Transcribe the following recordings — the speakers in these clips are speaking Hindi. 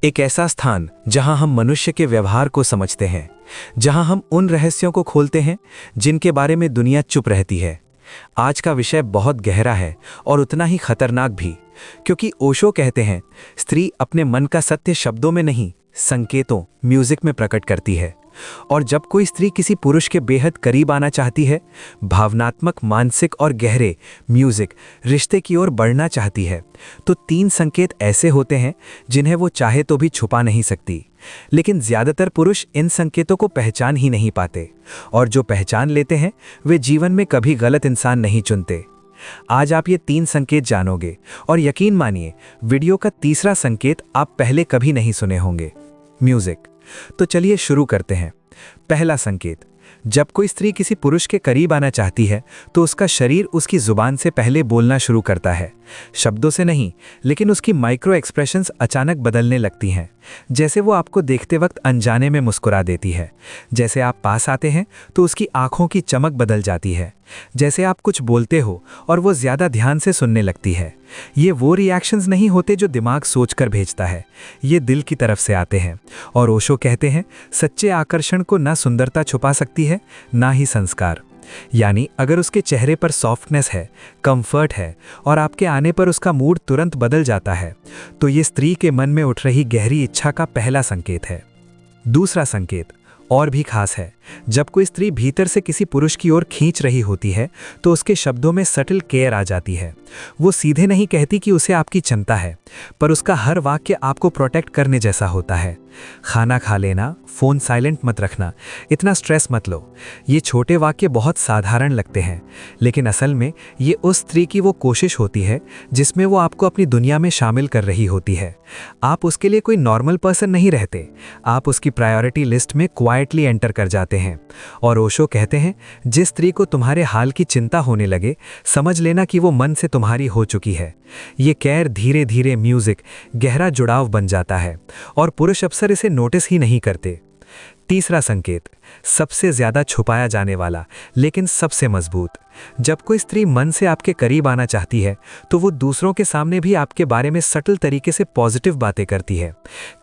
एक ऐसा स्थान जहां हम मनुष्य के व्यवहार को समझते हैं, जहां हम उन रहस्यों को खोलते हैं जिनके बारे में दुनिया चुप रहती है। आज का विषय बहुत गहरा है और उतना ही खतरनाक भी, क्योंकि ओशो कहते हैं स्त्री अपने मन का सत्य शब्दों में नहीं, संकेतों, म्यूजिक में प्रकट करती है। और जब कोई स्त्री किसी पुरुष के बेहद करीब आना चाहती है, भावनात्मक, मानसिक और गहरे म्यूजिक रिश्ते की ओर बढ़ना चाहती है, तो 3 संकेत ऐसे होते हैं जिन्हें वो चाहे तो भी छुपा नहीं सकती। लेकिन ज्यादातर पुरुष इन संकेतों को पहचान ही नहीं पाते, और जो पहचान लेते हैं वे जीवन में कभी गलत इंसान नहीं चुनते। आज आप ये 3 संकेत जानोगे, और यकीन मानिए वीडियो का तीसरा संकेत आप पहले कभी नहीं सुने होंगे, म्यूजिक। तो चलिए शुरू करते हैं। पहला संकेत, जब कोई स्त्री किसी पुरुष के करीब आना चाहती है तो उसका शरीर उसकी जुबान से पहले बोलना शुरू करता है। शब्दों से नहीं, लेकिन उसकी माइक्रो एक्सप्रेशंस अचानक बदलने लगती हैं। जैसे वो आपको देखते वक्त अनजाने में मुस्कुरा देती है, जैसे आप पास आते हैं तो उसकी आंखों की चमक बदल जाती है, जैसे आप कुछ बोलते हो और वो ज्यादा ध्यान से सुनने लगती है। ये वो रिएक्शंस नहीं होते जो दिमाग सोचकर भेजता है, ये दिल की तरफ से आते हैं। और ओशो कहते हैं सच्चे आकर्षण को ना सुंदरता छुपा सकती है, ना ही संस्कार। यानी अगर उसके चेहरे पर सॉफ्टनेस है, कंफर्ट है और आपके आने पर उसका मूड तुरंत बदल जाता है, तो ये स्त्री के मन में उठ रही गहरी इच्छा का पहला संकेत है। दूसरा संकेत और भी खास है। जब कोई स्त्री भीतर से किसी पुरुष की ओर खींच रही होती है तो उसके शब्दों में सटल केयर आ जाती है। वो सीधे नहीं कहती कि उसे आपकी चिंता है, पर उसका हर वाक्य आपको प्रोटेक्ट करने जैसा होता है। खाना खा लेना, फोन साइलेंट मत रखना, इतना स्ट्रेस मत लो। ये छोटे वाक्य बहुत साधारण लगते हैं, लेकिन असल में ये उस स्त्री की वो कोशिश होती है जिसमें वो आपको अपनी दुनिया में शामिल कर रही होती है। आप उसके लिए कोई नॉर्मल पर्सन नहीं रहते, आप उसकी प्रायोरिटी लिस्ट में क्वाइटली एंटर कर जाते हैं। और ओशो कहते हैं जिस स्त्री को तुम्हारे हाल की चिंता होने लगे, समझ लेना कि वो मन से तुम्हारी हो चुकी है। ये केयर धीरे धीरे म्यूजिक, गहरा जुड़ाव बन जाता है, और पुरुष अक्सर इसे नोटिस ही नहीं करते। तीसरा संकेत, सबसे ज्यादा छुपाया जाने वाला लेकिन सबसे मजबूत। जब कोई स्त्री मन से आपके करीब आना चाहती है तो वो दूसरों के सामने भी आपके बारे में सटल तरीके से पॉजिटिव बातें करती है।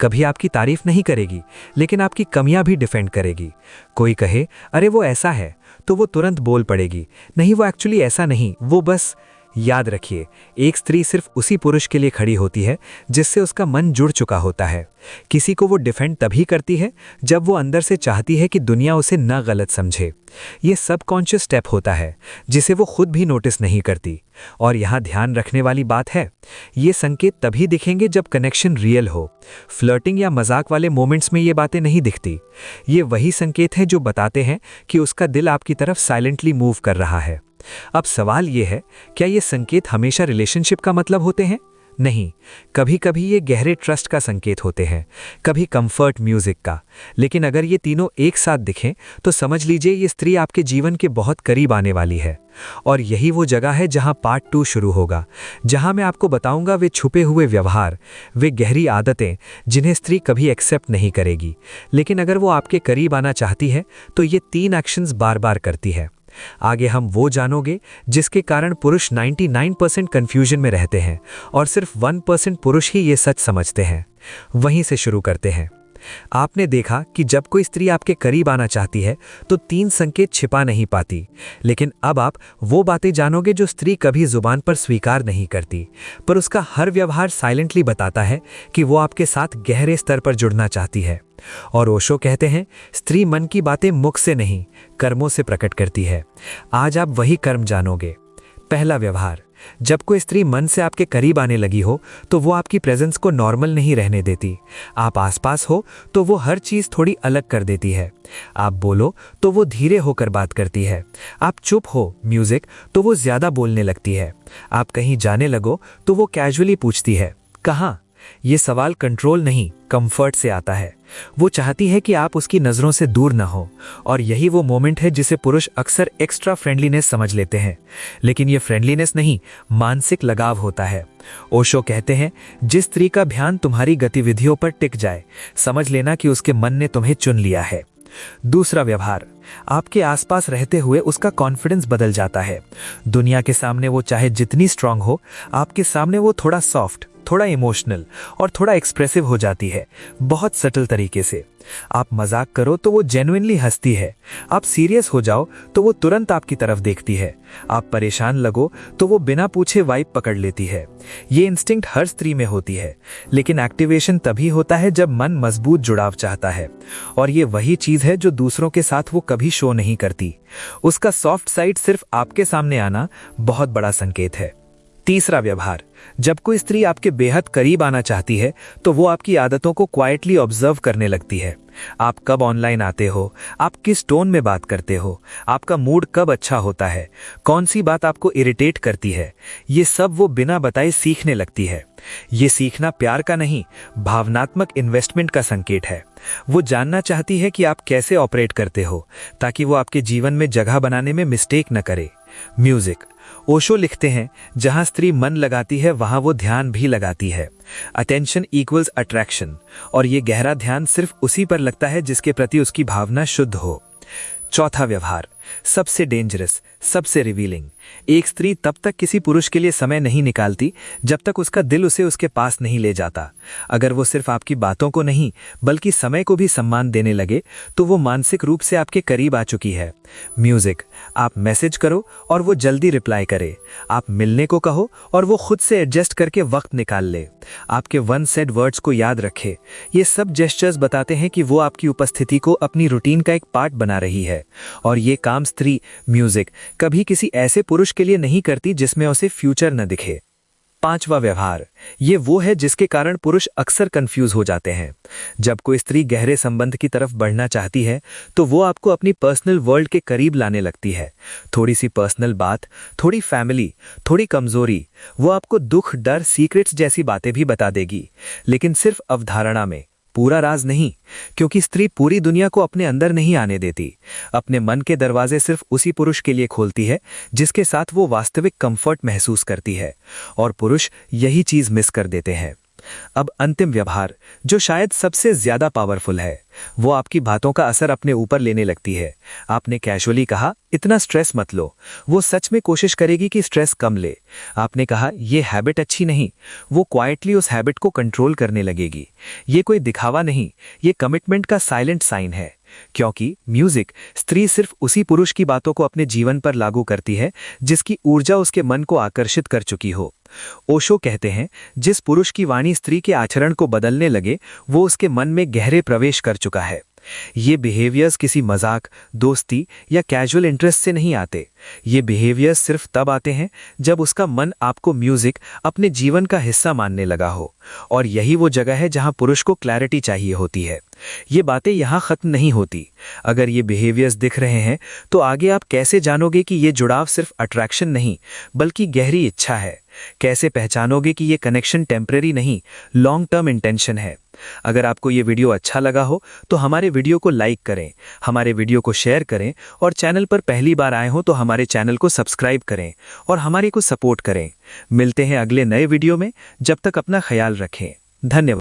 कभी आपकी तारीफ नहीं करेगी, लेकिन आपकी कमियां भी डिफेंड करेगी। कोई कहे अरे वो ऐसा है, तो वो तुरंत बोल पड़ेगी नहीं, वो एक्चुअली ऐसा नहीं, वो बस। याद रखिए, एक स्त्री सिर्फ उसी पुरुष के लिए खड़ी होती है जिससे उसका मन जुड़ चुका होता है। किसी को वो डिफेंड तभी करती है जब वो अंदर से चाहती है कि दुनिया उसे न गलत समझे। ये सबकॉन्शियस स्टेप होता है जिसे वो खुद भी नोटिस नहीं करती। और यहाँ ध्यान रखने वाली बात है, ये संकेत तभी दिखेंगे जब कनेक्शन रियल हो। फ्लर्टिंग या मजाक वाले मोमेंट्स में ये बातें नहीं दिखती। ये वही संकेत हैं जो बताते हैं कि उसका दिल आपकी तरफ साइलेंटली मूव कर रहा है। अब सवाल यह है, क्या ये संकेत हमेशा रिलेशनशिप का मतलब होते हैं? नहीं, कभी कभी ये गहरे ट्रस्ट का संकेत होते हैं, कभी कंफर्ट म्यूजिक का। लेकिन अगर ये तीनों एक साथ दिखें तो समझ लीजिए ये स्त्री आपके जीवन के बहुत करीब आने वाली है। और यही वो जगह है जहां पार्ट 2 शुरू होगा, जहां मैं आपको बताऊंगा वे छुपे हुए व्यवहार, वे गहरी आदतें जिन्हें स्त्री कभी एक्सेप्ट नहीं करेगी, लेकिन अगर वो आपके करीब आना चाहती है तो ये 3 एक्शंस बार बार करती है। आगे हम वो जानोगे जिसके कारण पुरुष 99% कंफ्यूजन में रहते हैं और सिर्फ 1% पुरुष ही ये सच समझते हैं। वहीं से शुरू करते हैं। आपने देखा कि जब कोई स्त्री आपके करीब आना चाहती है तो 3 संकेत छिपा नहीं पाती, लेकिन अब आप वो बातें जानोगे जो स्त्री कभी जुबान पर स्वीकार नहीं करती, पर उसका हर व्यवहार साइलेंटली बताता है कि वो आपके साथ गहरे स्तर पर जुड़ना चाहती है। और ओशो कहते हैं स्त्री मन की बातें मुख से नहीं, कर्मों से प्रकट करती है। आज आप वही कर्म जानोगे। पहला व्यवहार, जब कोई स्त्री मन से आपके करीब आने लगी हो तो वो आपकी प्रेजेंस को नॉर्मल नहीं रहने देती। आप आसपास हो तो वो हर चीज थोड़ी अलग कर देती है। आप बोलो तो वो धीरे होकर बात करती है। आप चुप हो, म्यूजिक, तो वो ज्यादा बोलने लगती है। आप कहीं जाने लगो तो वो कैजुअली पूछती है कहाँ। ये सवाल कंट्रोल नहीं, कंफर्ट से आता है। वो चाहती है कि आप उसकी नजरों से दूर ना हो, और यही वो मोमेंट है जिसे पुरुष अक्सर एक्स्ट्रा फ्रेंडलीनेस समझ लेते हैं। लेकिन ये फ्रेंडलीनेस नहीं, मानसिक लगाव होता है। ओशो कहते हैं जिस स्त्री का ध्यान तुम्हारी गतिविधियों पर टिक जाए, समझ लेना कि उसके मन ने तुम्हें चुन लिया है। दूसरा व्यवहार, आपके आसपास रहते हुए उसका कॉन्फिडेंस बदल जाता है। दुनिया के सामने वो चाहे जितनी स्ट्रांग हो, आपके सामने वो थोड़ा सॉफ्ट, थोड़ा इमोशनल और थोड़ा एक्सप्रेसिव हो जाती है, बहुत सटल तरीके से। आप मजाक करो तो वो जेन्युइनली हंसती है, आप सीरियस हो जाओ तो वो तुरंत आपकी तरफ देखती है, आप परेशान लगो तो वो बिना पूछे वाइब पकड़ लेती है। ये इंस्टिंक्ट हर स्त्री में होती है, लेकिन एक्टिवेशन तभी होता है जब मन मजबूत जुड़ाव चाहता है, और ये वही चीज है जो दूसरों के साथ वो कभी शो नहीं करती। उसका सॉफ्ट साइड सिर्फ आपके सामने आना बहुत बड़ा संकेत है। तीसरा व्यवहार, जब कोई स्त्री आपके बेहद करीब आना चाहती है तो वो आपकी आदतों को क्वाइटली ऑब्जर्व करने लगती है। आप कब ऑनलाइन आते हो, आप किस टोन में बात करते हो, आपका मूड कब अच्छा होता है, कौन सी बात आपको इरिटेट करती है, ये सब वो बिना बताए सीखने लगती है। ये सीखना प्यार का नहीं, भावनात्मक इन्वेस्टमेंट का संकेत है। वो जानना चाहती है कि आप कैसे ऑपरेट करते हो, ताकि वो आपके जीवन में जगह बनाने में मिस्टेक न करे। म्यूजिक, ओशो लिखते हैं, जहां स्त्री मन लगाती है वहां वो ध्यान भी लगाती है। अटेंशन इक्वल्स अट्रैक्शन, और ये गहरा ध्यान सिर्फ उसी पर लगता है जिसके प्रति उसकी भावना शुद्ध हो। चौथा व्यवहार, सबसे डेंजरस, सबसे रिवीलिंग। एक स्त्री तब तक किसी पुरुष के लिए समय नहीं निकालती जब तक उसका दिल उसे उसके पास नहीं ले जाता। अगर वो सिर्फ आपकी बातों को नहीं बल्कि समय को भी सम्मान देने लगे तो वो मानसिक रूप से आपके करीब आ चुकी है। म्यूजिक, आप मैसेज करो और वो जल्दी रिप्लाई करे, आप मिलने को कहो और वो खुद से एडजस्ट करके वक्त निकाल ले, आपके वन सेड वर्ड्स को याद रखे। ये सब जेस्चर्स बताते हैं कि वो आपकी उपस्थिति को अपनी रूटीन का एक पार्ट बना रही है, और ये काम स्त्री म्यूजिक कभी किसी ऐसे पुरुष के लिए नहीं करती जिसमें उसे फ्यूचर न दिखे। पांचवा व्यवहार, ये वो है जिसके कारण पुरुष अक्सर कंफ्यूज हो जाते हैं। जब कोई स्त्री गहरे संबंध की तरफ बढ़ना चाहती है तो वो आपको अपनी पर्सनल वर्ल्ड के करीब लाने लगती है। थोड़ी सी पर्सनल बात, थोड़ी फैमिली, थोड़ी कमजोरी, वो आपको दुख, डर, सीक्रेट्स जैसी बातें भी बता देगी, लेकिन सिर्फ अवधारणा में, पूरा राज नहीं, क्योंकि स्त्री पूरी दुनिया को अपने अंदर नहीं आने देती। अपने मन के दरवाजे सिर्फ उसी पुरुष के लिए खोलती है जिसके साथ वो वास्तविक कंफर्ट महसूस करती है, और पुरुष यही चीज मिस कर देते हैं। अब अंतिम व्यवहार, जो शायद सबसे ज्यादा पावरफुल है, वो आपकी बातों का असर अपने ऊपर लेने लगती है। आपने कैजुअली कहा, इतना स्ट्रेस मत लो, वो सच में कोशिश करेगी कि स्ट्रेस कम ले। आपने कहा, ये हैबिट अच्छी नहीं, वो क्वाइटली उस हैबिट को कंट्रोल करने लगेगी। ये कोई दिखावा नहीं, ये कमिटमेंट का साइलेंट साइन है, क्योंकि म्यूजिक, स्त्री सिर्फ उसी पुरुष की बातों को अपने जीवन पर लागू करती है जिसकी ऊर्जा उसके मन को आकर्षित कर चुकी हो। ओशो कहते हैं, जिस पुरुष की वाणी स्त्री के आचरण को बदलने लगे वो उसके मन में गहरे प्रवेश कर चुका है। ये बिहेवियर्स किसी मजाक, दोस्ती या कैजुअल इंटरेस्ट से नहीं आते। ये बिहेवियर्स सिर्फ तब आते हैं जब उसका मन आपको म्यूजिक अपने जीवन का हिस्सा मानने लगा हो, और यही वो जगह है जहां पुरुष को क्लैरिटी चाहिए होती है। ये बातें यहां खत्म नहीं होती। अगर ये बिहेवियर्स दिख रहे हैं तो आगे आप कैसे जानोगे कि ये जुड़ाव सिर्फ अट्रैक्शन नहीं बल्कि गहरी इच्छा है? कैसे पहचानोगे कि ये कनेक्शन टेम्परेरी नहीं, लॉन्ग टर्म इंटेंशन है? अगर आपको ये वीडियो अच्छा लगा हो तो हमारे वीडियो को लाइक करें, हमारे वीडियो को शेयर करें, और चैनल पर पहली बार आए हो तो हमारे चैनल को सब्सक्राइब करें और हमारे को सपोर्ट करें। मिलते हैं अगले नए वीडियो में, जब तक अपना ख्याल रखें। धन्यवाद।